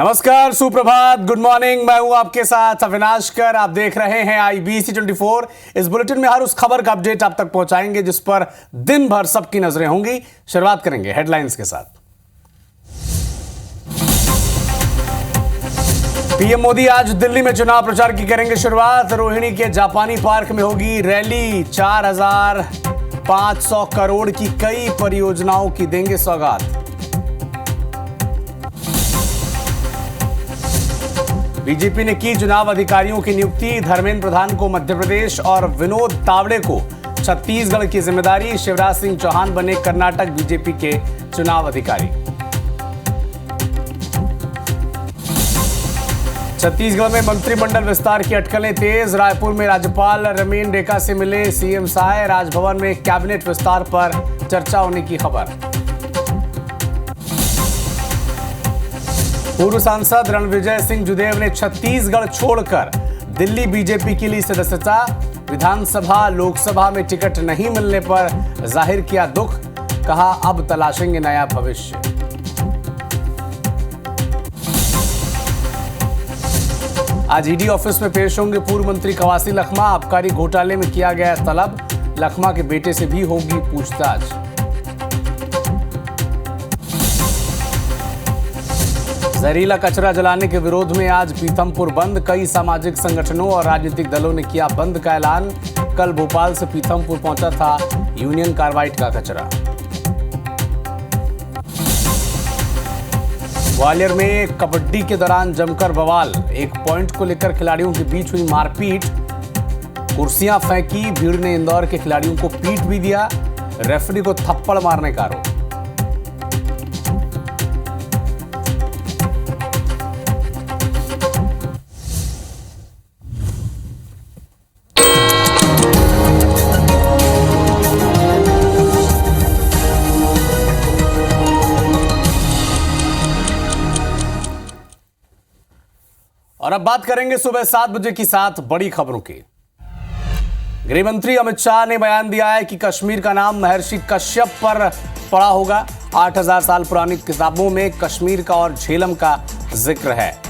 नमस्कार, सुप्रभात, good morning. मैं हूं आपके साथ अविनाश कर। आप देख रहे हैं IBC 24। इस बुलेटिन में हर उस खबर का अपडेट आप तक पहुंचाएंगे जिस पर दिन भर सबकी नजरें होंगी। शुरुआत करेंगे हेडलाइंस के साथ। पीएम मोदी आज दिल्ली में चुनाव प्रचार की करेंगे शुरुआत। रोहिणी के जापानी पार्क में होगी रैली। 4,500 करोड़ की कई परियोजनाओं की देंगे सौगात। बीजेपी ने की चुनाव अधिकारियों की नियुक्ति। धर्मेंद्र प्रधान को मध्य प्रदेश और विनोद तावड़े को छत्तीसगढ़ की जिम्मेदारी। शिवराज सिंह चौहान बने कर्नाटक बीजेपी के चुनाव अधिकारी। छत्तीसगढ़ में मंत्रिमंडल विस्तार की अटकलें तेज। रायपुर में राज्यपाल रमेन डेका से मिले CM साय। राजभवन में कैबिनेट विस्तार पर चर्चा होने की खबर। पूर्व सांसद रणविजय सिंह जुदेव ने छत्तीसगढ़ छोड़कर दिल्ली बीजेपी के लिए सदस्यता। विधानसभा लोकसभा में टिकट नहीं मिलने पर जाहिर किया दुख। कहा अब तलाशेंगे नया भविष्य। आज ईडी ऑफिस में पेश होंगे पूर्व मंत्री कवासी लखमा। आबकारी घोटाले में किया गया तलब। लखमा के बेटे से भी होगी पूछताछ। जहरीला कचरा जलाने के विरोध में आज पीथमपुर बंद। कई सामाजिक संगठनों और राजनीतिक दलों ने किया बंद का ऐलान। कल भोपाल से पीथमपुर पहुंचा था यूनियन कार्बाइड का कचरा। ग्वालियर में कबड्डी के दौरान जमकर बवाल। एक पॉइंट को लेकर खिलाड़ियों के बीच हुई मारपीट। कुर्सियां फेंकी। भीड़ ने इंदौर के खिलाड़ियों को पीट भी दिया। रेफरी को थप्पड़ मारने का आरोप। और अब बात करेंगे सुबह 7 बजे की 7 बड़ी खबरों की। गृह मंत्री अमित शाह ने बयान दिया है कि कश्मीर का नाम महर्षि कश्यप पर पड़ा होगा। 8,000 साल पुरानी किताबों में कश्मीर का और झेलम का जिक्र है।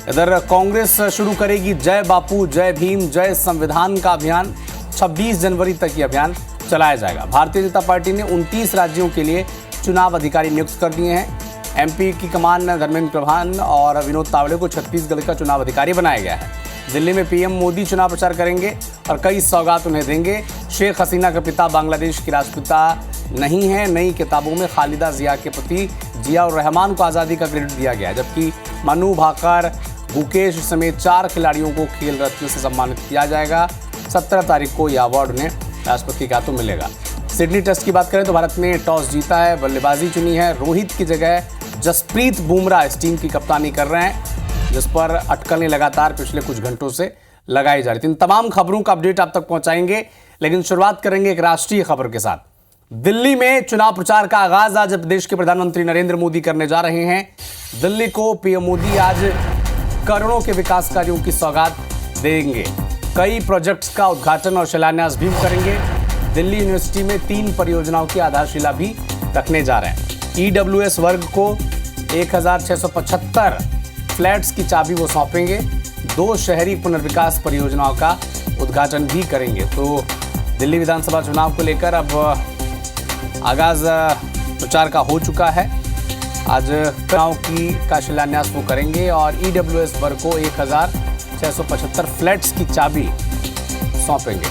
इधर कांग्रेस शुरू करेगी जय बापू जय भीम जय संविधान का अभियान। 26 जनवरी तक ये अभियान चलाया जाएगा। भारतीय जनता पार्टी ने 29 राज्यों के लिए चुनाव अधिकारी नियुक्त कर दिए हैं। MP की कमान धर्मेंद्र प्रधान और विनोद तावड़े को छत्तीसगढ़ का चुनाव अधिकारी बनाया गया है। दिल्ली में PM मोदी चुनाव प्रचार करेंगे और कई सौगात उन्हें देंगे। शेख हसीना का पिता बांग्लादेश की राष्ट्रपिता नहीं है। नई किताबों में खालिदा जिया के पति जिया उर रहमान को आज़ादी का क्रेडिट दिया गया है, जबकि मनु भाकर गुकेश समेत 4 खिलाड़ियों को खेल रत्न से सम्मानित किया जाएगा। 17 तारीख को यह अवार्ड उन्हें राष्ट्रपति के हाथों मिलेगा। सिडनी टेस्ट की बात करें तो भारत ने टॉस जीता है, बल्लेबाजी चुनी है। रोहित की जगह जसप्रीत बुमराह इस टीम की कप्तानी कर रहे हैं, जिस पर अटकलें लगातार पिछले कुछ घंटों से लगाई जा रही थी। इन तमाम खबरों का अपडेट आप तक पहुंचाएंगे, लेकिन शुरुआत करेंगे एक राष्ट्रीय खबर के साथ। दिल्ली में चुनाव प्रचार का आगाज आज देश के प्रधानमंत्री नरेंद्र मोदी करने जा रहे हैं। दिल्ली को PM मोदी आज करोड़ों के विकास कार्यों की सौगात देंगे। कई प्रोजेक्ट्स का उद्घाटन और शिलान्यास भी करेंगे। दिल्ली यूनिवर्सिटी में 3 परियोजनाओं की आधारशिला भी रखने जा रहे हैं। EWS वर्ग को 1,675 फ्लैट्स की चाबी वो सौंपेंगे। 2 शहरी पुनर्विकास परियोजनाओं का उद्घाटन भी करेंगे। तो दिल्ली विधानसभा चुनाव को लेकर अब आगाज प्रचार का हो चुका है। आज चुनाव का शिलान्यास वो करेंगे और EWS वर्ग को 1,675 फ्लैट्स की चाबी सौंपेंगे।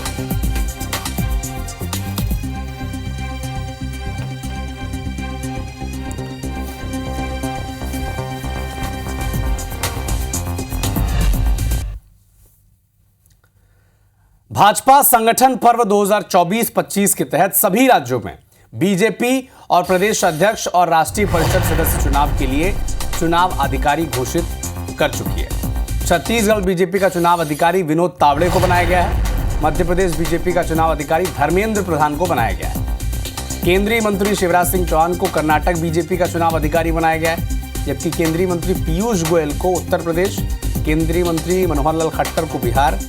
भाजपा संगठन पर्व 2024-25 के तहत सभी राज्यों में बीजेपी और प्रदेश अध्यक्ष और राष्ट्रीय परिषद सदस्य चुनाव के लिए चुनाव अधिकारी घोषित कर चुकी है। छत्तीसगढ़ बीजेपी का चुनाव अधिकारी विनोद तावड़े को बनाया गया है। मध्य प्रदेश बीजेपी का चुनाव अधिकारी धर्मेंद्र प्रधान को बनाया गया है। केंद्रीय मंत्री शिवराज सिंह चौहान को कर्नाटक बीजेपी का चुनाव अधिकारी बनाया गया है, जबकि केंद्रीय मंत्री पीयूष गोयल को उत्तर प्रदेश, केंद्रीय मंत्री मनोहर लाल खट्टर को बिहार,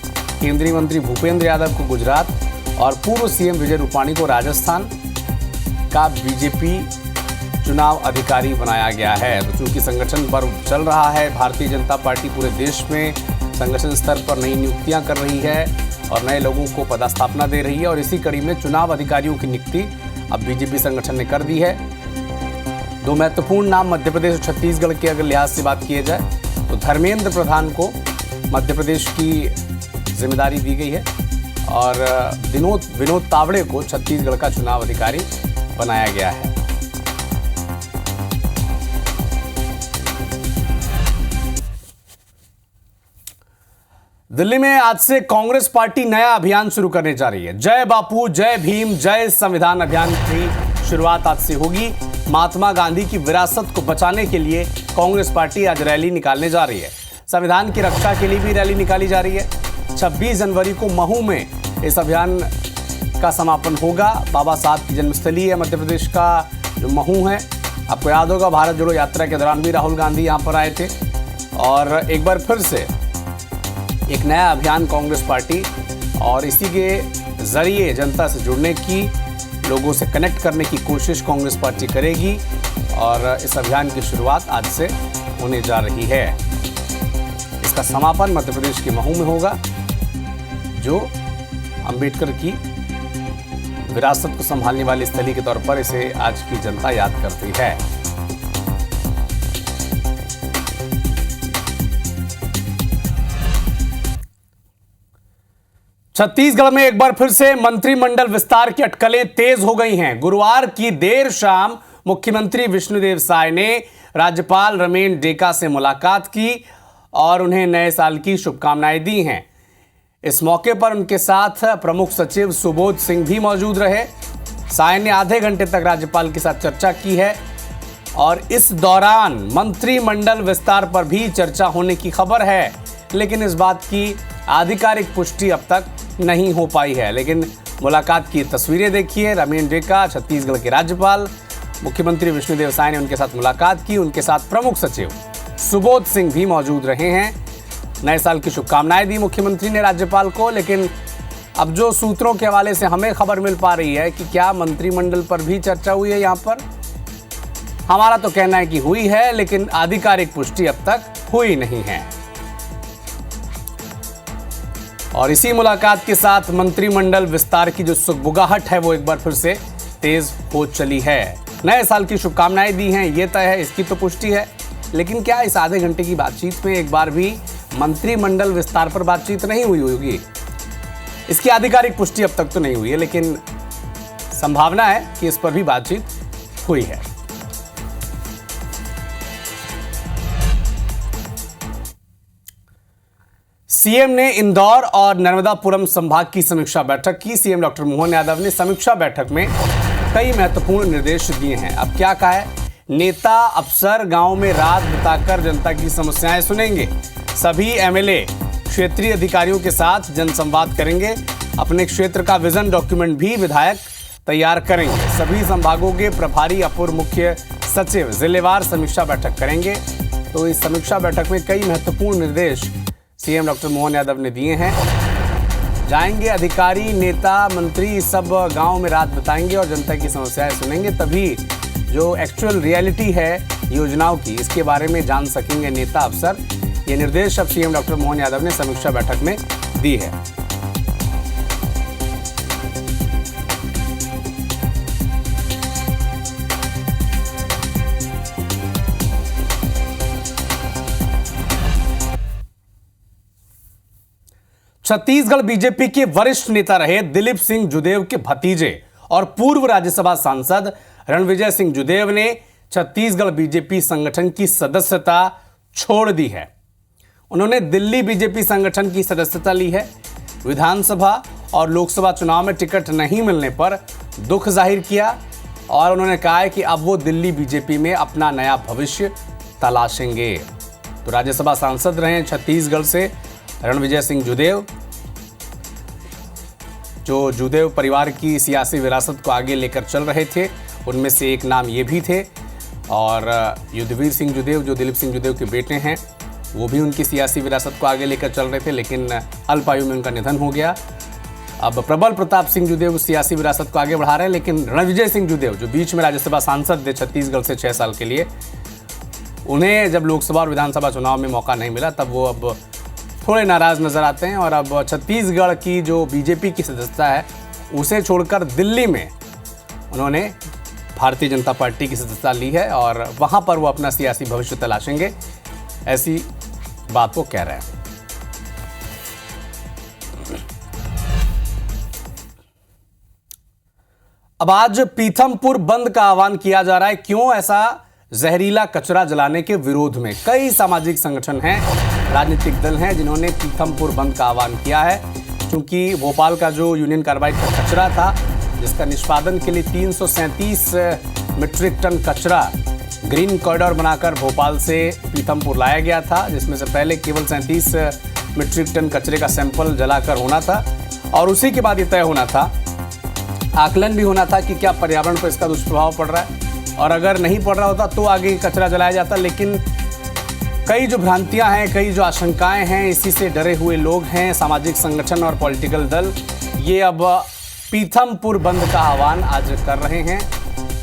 केंद्रीय मंत्री भूपेंद्र यादव को गुजरात और पूर्व CM विजय रूपाणी को राजस्थान का बीजेपी चुनाव अधिकारी बनाया गया है। तो चूंकि संगठन पर्व चल रहा है, भारतीय जनता पार्टी पूरे देश में संगठन स्तर पर नई नियुक्तियां कर रही है और नए लोगों को पदस्थापना दे रही है, और इसी कड़ी में चुनाव अधिकारियों की नियुक्ति अब बीजेपी संगठन ने कर दी है। दो महत्वपूर्ण नाम मध्य प्रदेश और छत्तीसगढ़ के अगर लिहाज से बात की जाए तो धर्मेंद्र प्रधान को मध्य प्रदेश की जिम्मेदारी दी गई है और विनोद तावड़े को छत्तीसगढ़ का चुनाव अधिकारी बनाया गया है। दिल्ली में आज से कांग्रेस पार्टी नया अभियान शुरू करने जा रही है। जय बापू, जय भीम, जय संविधान अभियान की शुरुआत आज से होगी। महात्मा गांधी की विरासत को बचाने के लिए कांग्रेस पार्टी आज रैली निकालने जा रही है। संविधान की रक्षा के लिए भी रैली निकाली जा रही है। 26 जनवरी को महू में इस अभियान का समापन होगा। बाबा साहब की जन्मस्थली है मध्य प्रदेश का जो महू है। आपको याद होगा भारत जोड़ो यात्रा के दौरान भी राहुल गांधी यहां पर आए थे। और एक बार फिर से एक नया अभियान कांग्रेस पार्टी और इसी के जरिए जनता से जुड़ने की, लोगों से कनेक्ट करने की कोशिश कांग्रेस पार्टी करेगी और इस अभियान की शुरुआत आज से होने जा रही है। इसका समापन मध्य प्रदेश के महू में होगा, जो अंबेडकर की विरासत को संभालने वाली स्थली के तौर पर इसे आज की जनता याद करती है। छत्तीसगढ़ में एक बार फिर से मंत्रिमंडल विस्तार की अटकलें तेज हो गई हैं। गुरुवार की देर शाम मुख्यमंत्री विष्णुदेव साय ने राज्यपाल रमेन डेका से मुलाकात की और उन्हें नए साल की शुभकामनाएं दी हैं। इस मौके पर उनके साथ प्रमुख सचिव सुबोध सिंह भी मौजूद रहे। साय ने आधे घंटे तक राज्यपाल के साथ चर्चा की है और इस दौरान मंत्रिमंडल विस्तार पर भी चर्चा होने की खबर है, लेकिन इस बात की आधिकारिक पुष्टि अब तक नहीं हो पाई है। लेकिन मुलाकात की तस्वीरें देखिए। रमेन डेका, छत्तीसगढ़ के राज्यपाल, मुख्यमंत्री विष्णुदेव साय ने उनके साथ मुलाकात की। उनके साथ प्रमुख सचिव सुबोध सिंह भी मौजूद रहे हैं। नए साल की शुभकामनाएं दी मुख्यमंत्री ने राज्यपाल को। लेकिन अब जो सूत्रों के हवाले से हमें खबर मिल पा रही है कि क्या मंत्रिमंडल पर भी चर्चा हुई है, यहाँ पर हमारा तो कहना है कि हुई है, लेकिन आधिकारिक पुष्टि अब तक हुई नहीं है। और इसी मुलाकात के साथ मंत्रिमंडल विस्तार की जो सुगबुगाहट है वो एक बार फिर से तेज हो चली है। नए साल की शुभकामनाएं दी हैं, ये तय है, इसकी तो पुष्टि है। लेकिन क्या इस आधे घंटे की बातचीत में एक बार भी मंत्रिमंडल विस्तार पर बातचीत नहीं हुई होगी? इसकी आधिकारिक पुष्टि अब तक तो नहीं हुई है, लेकिन संभावना है कि इस पर भी बातचीत हुई है। सीएम ने इंदौर और नर्मदापुरम संभाग की समीक्षा बैठक की। सीएम डॉक्टर मोहन यादव ने समीक्षा बैठक में कई महत्वपूर्ण निर्देश दिए हैं। अब क्या कहा है? नेता अफसर गांव में रात बिताकर जनता की समस्याएं सुनेंगे। सभी एमएलए क्षेत्रीय अधिकारियों के साथ जनसंवाद करेंगे। अपने क्षेत्र का विजन डॉक्यूमेंट भी विधायक तैयार करेंगे। सभी संभागों के प्रभारी अपर मुख्य सचिव जिलेवार समीक्षा बैठक करेंगे। तो इस समीक्षा बैठक में कई महत्वपूर्ण निर्देश सीएम डॉक्टर मोहन यादव ने दिए हैं। जाएंगे अधिकारी, नेता, मंत्री सब गांव में रात बिताएंगे और जनता की समस्याएं सुनेंगे। तभी जो एक्चुअल रियलिटी है योजनाओं की, इसके बारे में जान सकेंगे नेता अफसर। ये निर्देश अब सीएम डॉक्टर मोहन यादव ने समीक्षा बैठक में दी है। छत्तीसगढ़ बीजेपी के वरिष्ठ नेता रहे दिलीप सिंह जुदेव के भतीजे और पूर्व राज्यसभा सांसद रणविजय सिंह जुदेव ने छत्तीसगढ़ बीजेपी संगठन की सदस्यता छोड़ दी है। उन्होंने दिल्ली बीजेपी संगठन की सदस्यता ली है। विधानसभा और लोकसभा चुनाव में टिकट नहीं मिलने पर दुख जाहिर किया और उन्होंने कहा है कि अब वो दिल्ली बीजेपी में अपना नया भविष्य तलाशेंगे। तो राज्यसभा सांसद रहे छत्तीसगढ़ से रणविजय सिंह जुदेव, जो जुदेव परिवार की सियासी विरासत को आगे लेकर चल रहे थे, उनमें से एक नाम ये भी थे। और युद्धवीर सिंह जुदेव जो दिलीप सिंह जुदेव के बेटे हैं, वो भी उनकी सियासी विरासत को आगे लेकर चल रहे थे, लेकिन अल्प आयु में उनका निधन हो गया। अब प्रबल प्रताप सिंह जुदेव सियासी विरासत को आगे बढ़ा रहे हैं, लेकिन रणविजय सिंह जुदेव जो बीच में राज्यसभा सांसद थे छत्तीसगढ़ से 6 साल के लिए, उन्हें जब लोकसभा और विधानसभा चुनाव में मौका नहीं मिला तब वो अब थोड़े नाराज नजर आते हैं और अब छत्तीसगढ़ की जो बीजेपी की सदस्यता है उसे छोड़कर दिल्ली में उन्होंने भारतीय जनता पार्टी की सदस्यता ली है और वहां पर वो अपना सियासी भविष्य तलाशेंगे, ऐसी बात वो कह रहे हैं। अब आज पीथमपुर बंद का आह्वान किया जा रहा है। क्यों? ऐसा जहरीला कचरा जलाने के विरोध में कई सामाजिक संगठन हैं, राजनीतिक दल हैं जिन्होंने पीथमपुर बंद का आह्वान किया है, क्योंकि भोपाल का जो यूनियन कार्बाइड का कचरा था जिसका निष्पादन के लिए 337 मीट्रिक टन कचरा ग्रीन कॉरिडोर बनाकर भोपाल से पीथमपुर लाया गया था, जिसमें से पहले केवल 37 मीट्रिक टन कचरे का सैंपल जलाकर होना था और उसी के बाद ये तय होना था, आकलन भी होना था कि क्या पर्यावरण पर इसका दुष्प्रभाव पड़ रहा है और अगर नहीं पड़ रहा होता तो आगे कचरा जलाया जाता। लेकिन कई जो भ्रांतियां हैं, कई जो आशंकाएं हैं, इसी से डरे हुए लोग हैं, सामाजिक संगठन और पॉलिटिकल दल, ये अब पीथमपुर बंद का आह्वान आज कर रहे हैं।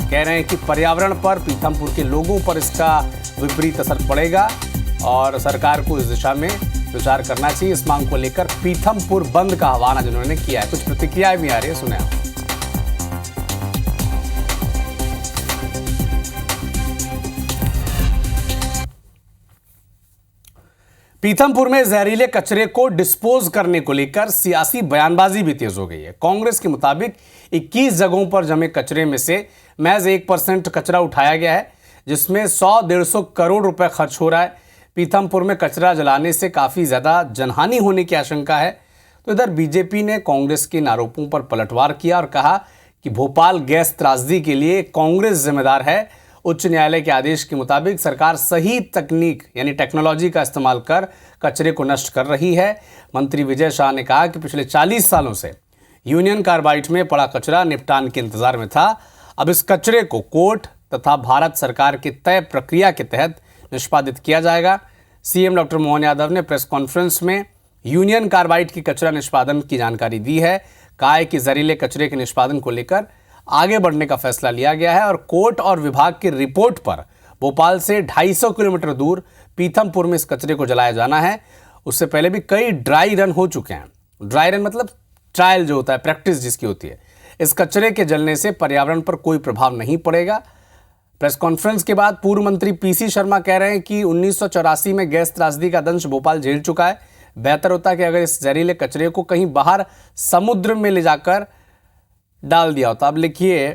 कह रहे हैं कि पर्यावरण पर, पीथमपुर के लोगों पर इसका विपरीत असर पड़ेगा और सरकार को इस दिशा में विचार करना चाहिए। इस मांग को लेकर पीथमपुर बंद का आह्वान आज उन्होंने किया है। कुछ प्रतिक्रियाएं भी आ रही है, सुने आप। पीथमपुर में जहरीले कचरे को डिस्पोज करने को लेकर सियासी बयानबाजी भी तेज हो गई है। कांग्रेस के मुताबिक 21 जगहों पर जमे कचरे में से महज 1% कचरा उठाया गया है, जिसमें 100-150 करोड़ रुपए खर्च हो रहा है। पीथमपुर में कचरा जलाने से काफ़ी ज़्यादा जनहानि होने की आशंका है। तो इधर बीजेपी ने कांग्रेस के इन आरोपों पर पलटवार किया और कहा कि भोपाल गैस त्रासदी के लिए कांग्रेस जिम्मेदार है। उच्च न्यायालय के आदेश के मुताबिक सरकार सही तकनीक यानी टेक्नोलॉजी का इस्तेमाल कर कचरे को नष्ट कर रही है। मंत्री विजय शाह ने कहा कि पिछले 40 सालों से यूनियन कार्बाइड में पड़ा कचरा निपटान के इंतजार में था। अब इस कचरे को कोर्ट तथा भारत सरकार की तय प्रक्रिया के तहत निष्पादित किया जाएगा। सीएम डॉक्टर मोहन यादव ने प्रेस कॉन्फ्रेंस में यूनियन कार्बाइड की कचरा निष्पादन की जानकारी दी है। कहा है कि जहरीले कचरे के निष्पादन को लेकर आगे बढ़ने का फैसला लिया गया है और कोर्ट और विभाग की रिपोर्ट पर भोपाल से 250 किलोमीटर दूर पीथमपुर में इस कचरे को जलाया जाना है। उससे पहले भी कई ड्राई रन हो चुके हैं। ड्राई रन मतलब ट्रायल जो होता है, प्रैक्टिस जिसकी होती है। इस कचरे के जलने से पर्यावरण पर कोई प्रभाव नहीं पड़ेगा। प्रेस कॉन्फ्रेंस के बाद पूर्व मंत्री पीसी शर्मा कह रहे हैं कि 1984 में गैस त्रासदी का दंश भोपाल झेल चुका है। बेहतर होता कि अगर इस जहरीले कचरे को कहीं बाहर समुद्र में ले जाकर डाल दिया होता। अब लिखिए,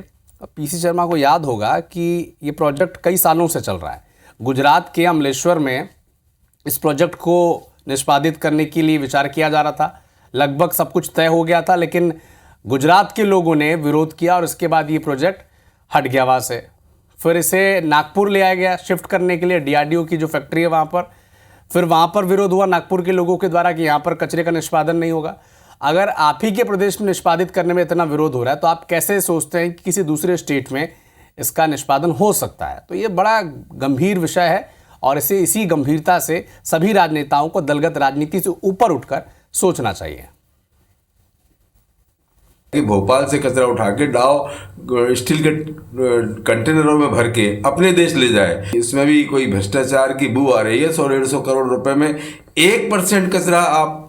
पीसी शर्मा को याद होगा कि ये प्रोजेक्ट कई सालों से चल रहा है। गुजरात के अमलेश्वर में इस प्रोजेक्ट को निष्पादित करने के लिए विचार किया जा रहा था। लगभग सब कुछ तय हो गया था, लेकिन गुजरात के लोगों ने विरोध किया और उसके बाद ये प्रोजेक्ट हट गया वहाँ से। फिर इसे नागपुर ले आया गया शिफ्ट करने के लिए, डीआरडीओ की जो फैक्ट्री है वहाँ पर। फिर वहाँ पर विरोध हुआ नागपुर के लोगों के द्वारा कि यहाँ पर कचरे का निष्पादन नहीं होगा। अगर आप ही के प्रदेश में निष्पादित करने में इतना विरोध हो रहा है तो आप कैसे सोचते हैं कि किसी दूसरे स्टेट में इसका निष्पादन हो सकता है? तो ये बड़ा गंभीर विषय है और इसी गंभीरता से सभी राजनेताओं को दलगत राजनीति से ऊपर उठकर सोचना चाहिए कि भोपाल से कचरा उठा के डाव स्टील के कंटेनरों में भर के अपने देश ले जाए। इसमें भी कोई भ्रष्टाचार की बू आ रही है। 100-150 करोड़ रुपए में 1% कचरा आप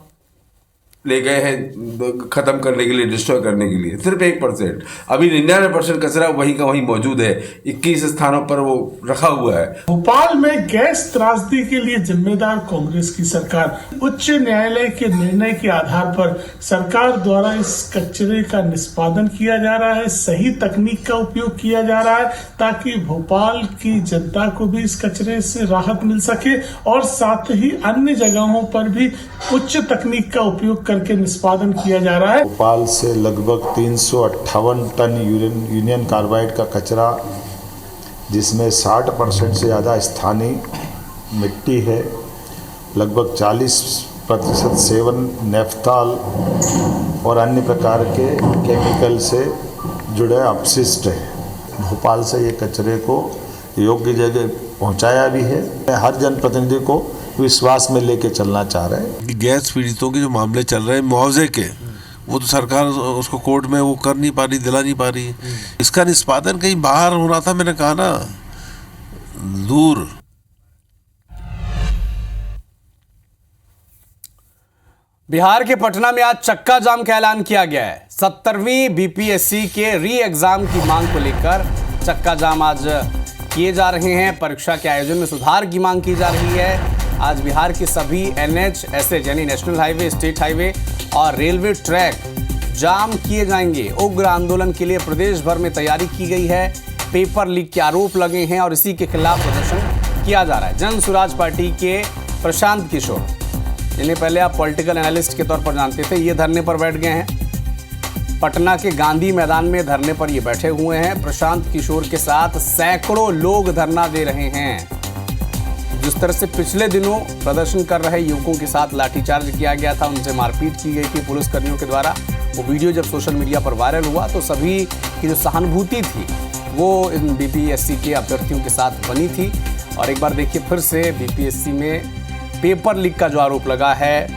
ले गए हैं खत्म करने के लिए, डिस्ट्रॉय करने के लिए, सिर्फ 1%। अभी 99% कचरा वहीं का वहीं मौजूद है, 21 स्थानों पर वो रखा हुआ है। भोपाल में गैस त्रासदी के लिए जिम्मेदार कांग्रेस की सरकार। उच्च न्यायालय के निर्णय के आधार पर सरकार द्वारा इस कचरे का निष्पादन किया जा रहा है, सही तकनीक का उपयोग किया जा रहा है ताकि भोपाल की जनता को भी इस कचरे से राहत मिल सके और साथ ही अन्य जगहों पर भी उच्च तकनीक का उपयोग करके निष्पादन किया जा रहा है। भोपाल से लगभग 358 टन यूनियन कार्बाइड का कचरा, जिसमें 60% से ज़्यादा स्थानीय मिट्टी है, लगभग 40% सेवन नेफ्थॉल और अन्य प्रकार के केमिकल से जुड़े अपशिष्ट है। भोपाल से ये कचरे को योग्य जगह पहुंचाया भी है। हर जनप्रतिनिधि को विश्वास में लेके चलना चाह रहे हैं। गैस पीड़ितों के जो मामले चल रहे हैं मुआवजे के, वो तो सरकार उसको कोर्ट में वो कर नहीं पा रही, दिला नहीं पा रही। इसका निष्पादन कहीं बाहर हो रहा था, मैंने कहा ना, दूर। बिहार के पटना में आज चक्का जाम का ऐलान किया गया है। 70वीं बीपीएससी के री एग्जाम की मांग को लेकर चक्का जाम आज किए जा रहे हैं। परीक्षा के आयोजन में सुधार की मांग की जा रही है। आज बिहार के सभी एनएच, एसएच यानी नेशनल हाईवे, स्टेट हाईवे और रेलवे ट्रैक जाम किए जाएंगे। उग्र आंदोलन के लिए प्रदेश भर में तैयारी की गई है। पेपर लीक के आरोप लगे हैं और इसी के खिलाफ प्रदर्शन किया जा रहा है। जन सुराज पार्टी के प्रशांत किशोर, जिन्हें पहले आप पॉलिटिकल एनालिस्ट के तौर पर जानते थे, ये धरने पर बैठ गए हैं। पटना के गांधी मैदान में धरने पर ये बैठे हुए हैं। प्रशांत किशोर के साथ सैकड़ों लोग धरना दे रहे हैं। जिस तरह से पिछले दिनों प्रदर्शन कर रहे युवकों के साथ लाठीचार्ज किया गया था, उनसे मारपीट की गई थी पुलिसकर्मियों के द्वारा, वो वीडियो जब सोशल मीडिया पर वायरल हुआ तो सभी की जो सहानुभूति थी वो इन बीपीएससी के अभ्यर्थियों के साथ बनी थी। और एक बार देखिए, फिर से बीपीएससी में पेपर लीक का जो आरोप लगा है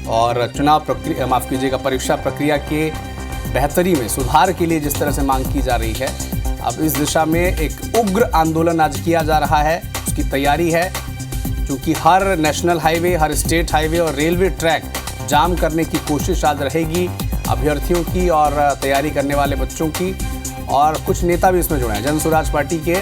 और चुनाव प्रक्रिया, माफ कीजिएगा, परीक्षा प्रक्रिया के बेहतरी में सुधार के लिए जिस तरह से मांग की जा रही है, अब इस दिशा में एक उग्र आंदोलन आज किया जा रहा है। उसकी तैयारी है, क्योंकि हर नेशनल हाईवे, हर स्टेट हाईवे और रेलवे ट्रैक जाम करने की कोशिश आज रहेगी अभ्यर्थियों की और तैयारी करने वाले बच्चों की। और कुछ नेता भी इसमें जुड़े हैं। जन सुराज पार्टी के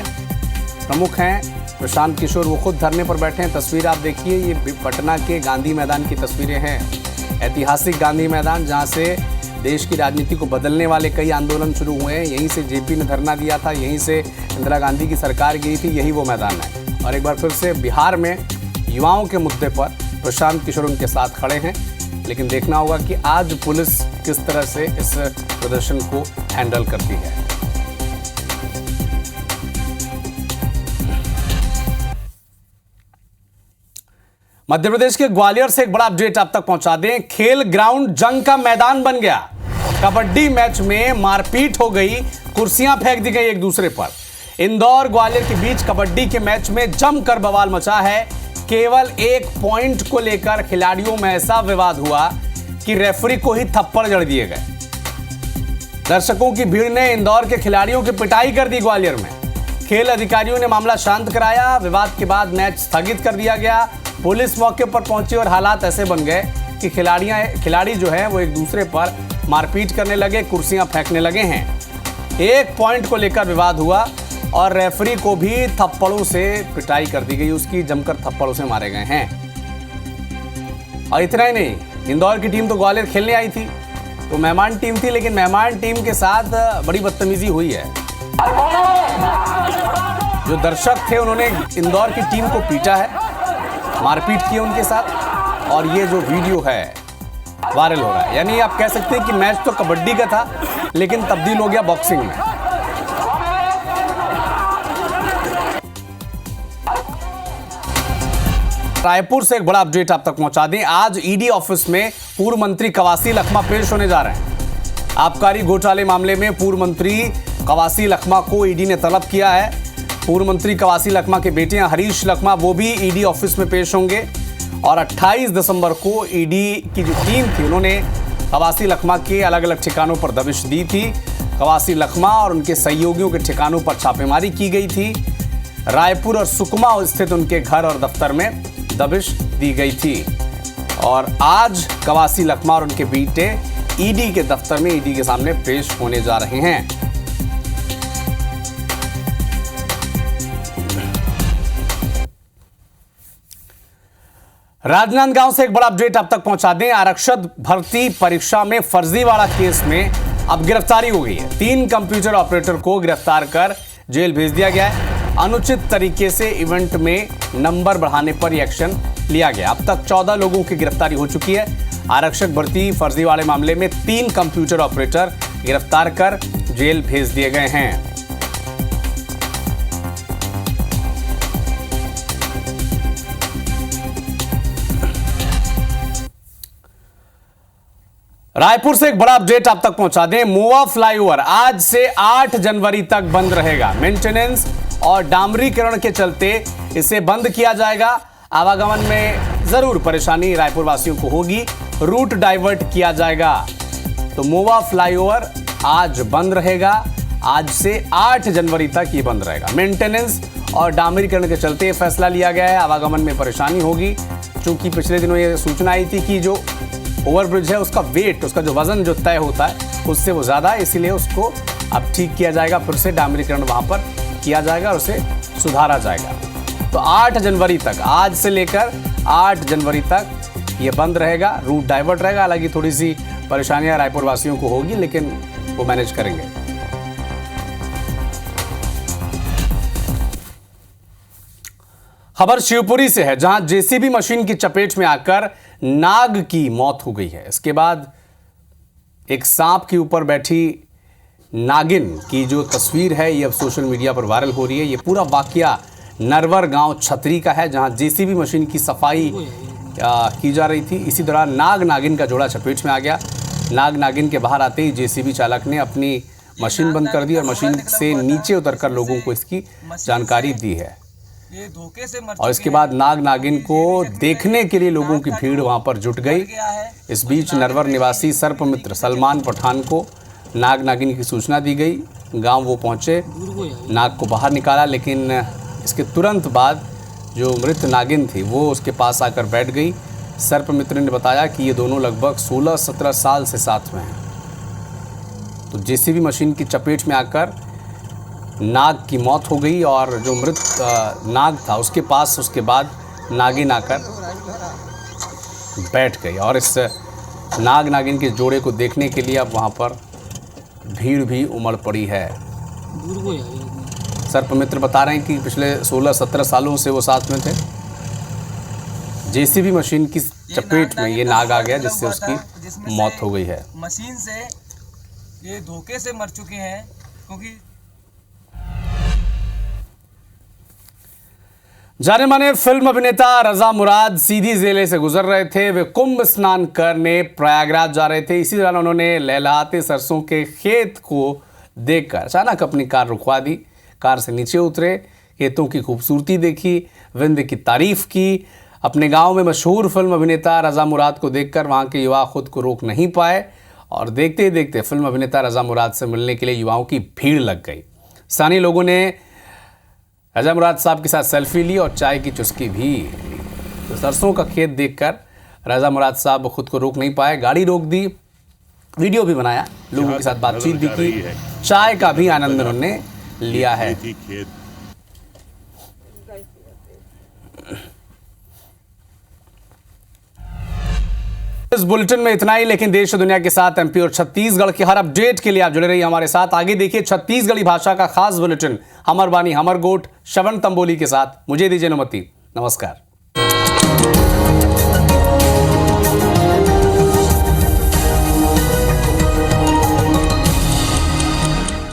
प्रमुख हैं प्रशांत किशोर, वो खुद धरने पर बैठे हैं। तस्वीर आप देखिए, ये पटना के गांधी मैदान की तस्वीरें हैं। ऐतिहासिक गांधी मैदान, जहां से देश की राजनीति को बदलने वाले कई आंदोलन शुरू हुए हैं। यहीं से जेपी ने धरना दिया था, यहीं से इंदिरा गांधी की सरकार गई थी, यही वो मैदान है। और एक बार फिर से बिहार में युवाओं के मुद्दे पर प्रशांत किशोर उनके साथ खड़े हैं। लेकिन देखना होगा कि आज पुलिस किस तरह से इस प्रदर्शन को हैंडल करती है। मध्य प्रदेश के ग्वालियर से एक बड़ा अपडेट आप तक पहुंचा दें। खेल ग्राउंड जंग का मैदान बन गया। कबड्डी मैच में मारपीट हो गई, कुर्सियां फेंक दी गई एक दूसरे पर। इंदौर ग्वालियर के बीच कबड्डी के मैच में जमकर बवाल मचा है। केवल एक पॉइंट को लेकर खिलाड़ियों में ऐसा विवाद हुआ कि रेफरी को ही थप्पड़ जड़ दिए गए। दर्शकों की भीड़ ने इंदौर के खिलाड़ियों की पिटाई कर दी ग्वालियर में। खेल अधिकारियों ने मामला शांत कराया। विवाद के बाद मैच स्थगित कर दिया गया। पुलिस मौके पर पहुंची और हालात ऐसे बन गए कि खिलाड़ी जो है वो एक दूसरे पर मारपीट करने लगे, कुर्सियां फेंकने लगे हैं। एक पॉइंट को लेकर विवाद हुआ और रेफरी को भी थप्पड़ों से पिटाई कर दी गई, उसकी जमकर थप्पड़ों से मारे गए हैं। और इतना ही नहीं, इंदौर की टीम तो ग्वालियर खेलने आई थी, तो मेहमान टीम थी, लेकिन मेहमान टीम के साथ बड़ी बदतमीजी हुई है। जो दर्शक थे उन्होंने इंदौर की टीम को पीटा है, मारपीट की उनके साथ, और ये जो वीडियो है वायरल हो रहा है। यानी आप कह सकते हैं कि मैच तो कबड्डी का था, लेकिन तब्दील हो गया बॉक्सिंग में। रायपुर से एक बड़ा अपडेट आप तक पहुंचा दें। आज ईडी ऑफिस में पूर्व मंत्री कवासी लखमा पेश होने जा रहे हैं। आबकारी घोटाले मामले में पूर्व मंत्री कवासी लखमा को ईडी ने तलब किया है। पूर्व मंत्री कवासी लखमा के बेटे हरीश लखमा, वो भी ईडी ऑफिस में पेश होंगे। और 28 दिसंबर को ईडी की जो टीम थी, उन्होंने कवासी लखमा के अलग अलग ठिकानों पर दबिश दी थी। कवासी लखमा और उनके सहयोगियों के ठिकानों पर छापेमारी की गई थी। रायपुर और सुकमा स्थित उनके घर और दफ्तर में दबिश दी गई थी। और आज कवासी लखमा और उनके बेटे ईडी के दफ्तर में ईडी के सामने पेश होने जा रहे हैं। राजनांदगांव से एक बड़ा अपडेट आप तक पहुंचा दें। आरक्षक भर्ती परीक्षा में फर्जीवाड़ा केस में अब गिरफ्तारी हो गई है। 3 कंप्यूटर ऑपरेटर को गिरफ्तार कर जेल भेज दिया गया है। अनुचित तरीके से इवेंट में नंबर बढ़ाने पर यह एक्शन लिया गया। अब तक 14 लोगों की गिरफ्तारी हो चुकी है। आरक्षक भर्ती फर्जीवाड़े मामले में 3 कंप्यूटर ऑपरेटर गिरफ्तार कर जेल भेज दिए गए हैं। रायपुर से एक बड़ा अपडेट आप तक पहुंचा दें। मोवा फ्लाईओवर आज से 8 जनवरी तक बंद रहेगा। मेंटेनेंस और डामरीकरण के चलते इसे बंद किया जाएगा। आवागमन में जरूर परेशानी रायपुर वासियों को होगी। रूट डाइवर्ट किया जाएगा। तो मोवा फ्लाईओवर आज बंद रहेगा। आज से 8 जनवरी तक ये बंद रहेगा। मेंटेनेंस और डामरीकरण के चलते ये फैसला लिया गया है। आवागमन में परेशानी होगी, क्योंकि पिछले दिनों ये सूचना आई थी कि जो ओवरब्रिज है उसका वेट, उसका जो वजन जो तय होता है उससे वो ज़्यादा है, इसीलिए उसको अब ठीक किया जाएगा। फिर से डामरीकरण वहाँ पर किया जाएगा और उसे सुधारा जाएगा। तो 8 जनवरी तक, आज से लेकर 8 जनवरी तक ये बंद रहेगा। रूट डाइवर्ट रहेगा। हालांकि थोड़ी सी परेशानियां रायपुर वासियों को होगी, लेकिन वो मैनेज करेंगे। खबर शिवपुरी से है, जहां जेसीबी मशीन की चपेट में आकर नाग की मौत हो गई है। इसके बाद एक सांप के ऊपर बैठी नागिन की जो तस्वीर है ये अब सोशल मीडिया पर वायरल हो रही है। ये पूरा वाकया नरवर गांव छतरी का है, जहां जेसीबी मशीन की सफाई की जा रही थी। इसी दौरान नाग नागिन का जोड़ा चपेट में आ गया। नाग नागिन के बाहर आते ही जेसीबी चालक ने अपनी मशीन बंद कर दी और मशीन से नीचे उतरकर लोगों को इसकी जानकारी दी है। और इसके बाद नाग नागिन को देखने के लिए लोगों की भीड़ वहां पर जुट गई। इस बीच नरवर निवासी सर्पमित्र सलमान पठान को नाग नागिन की सूचना दी गई। गांव वो पहुंचे, नाग को बाहर निकाला, लेकिन इसके तुरंत बाद जो मृत नागिन थी वो उसके पास आकर बैठ गई। सर्पमित्र ने बताया कि ये दोनों लगभग 16-17 साल से साथ में हैं। तो जेसीबी मशीन की चपेट में आकर नाग की मौत हो गई और जो मृत नाग था उसके पास उसके बाद नागिन आकर बैठ गई। और इस नाग नागिन के जोड़े को देखने के लिए अब वहाँ पर भीड़ भी उमड़ पड़ी है। सर्पमित्र बता रहे हैं कि पिछले 16-17 सालों से वो साथ में थे। जेसीबी मशीन की चपेट में ये नाग आ गया, जिससे उसकी मौत हो गई है। मशीन से ये धोखे से मर चुके हैं, क्योंकि जाने माने फिल्म अभिनेता रजा मुराद सीधी जिले से गुजर रहे थे। वे कुंभ स्नान करने प्रयागराज जा रहे थे। इसी दौरान उन्होंने लहलहाते सरसों के खेत को देखकर अचानक अपनी कार रुकवा दी। कार से नीचे उतरे, खेतों की खूबसूरती देखी, विंध्य की तारीफ की। अपने गांव में मशहूर फिल्म अभिनेता रजा मुराद को देखकर वहां के युवा खुद को रोक नहीं पाए और देखते ही देखते फिल्म अभिनेता रजा मुराद से मिलने के लिए युवाओं की भीड़ लग गई। स्थानीय लोगों ने रजा मुराद साहब के साथ सेल्फी ली और चाय की चुस्की भी ली। तो सरसों का खेत देखकर रजा मुराद साहब खुद को रोक नहीं पाए, गाड़ी रोक दी, वीडियो भी बनाया, लोगों के साथ बातचीत भी की, चाय का भी आनंद उन्होंने लिया है। इस बुलेटिन में इतना ही, लेकिन देश और दुनिया के साथ एमपी और छत्तीसगढ़ की हर अपडेट के लिए आप जुड़े रहिए हमारे साथ। आगे देखिए छत्तीसगढ़ी भाषा का खास बुलेटिन हमर बानी हमर गोठ श्रवण तंबोली के साथ। मुझे दीजिए अनुमति। नमस्कार।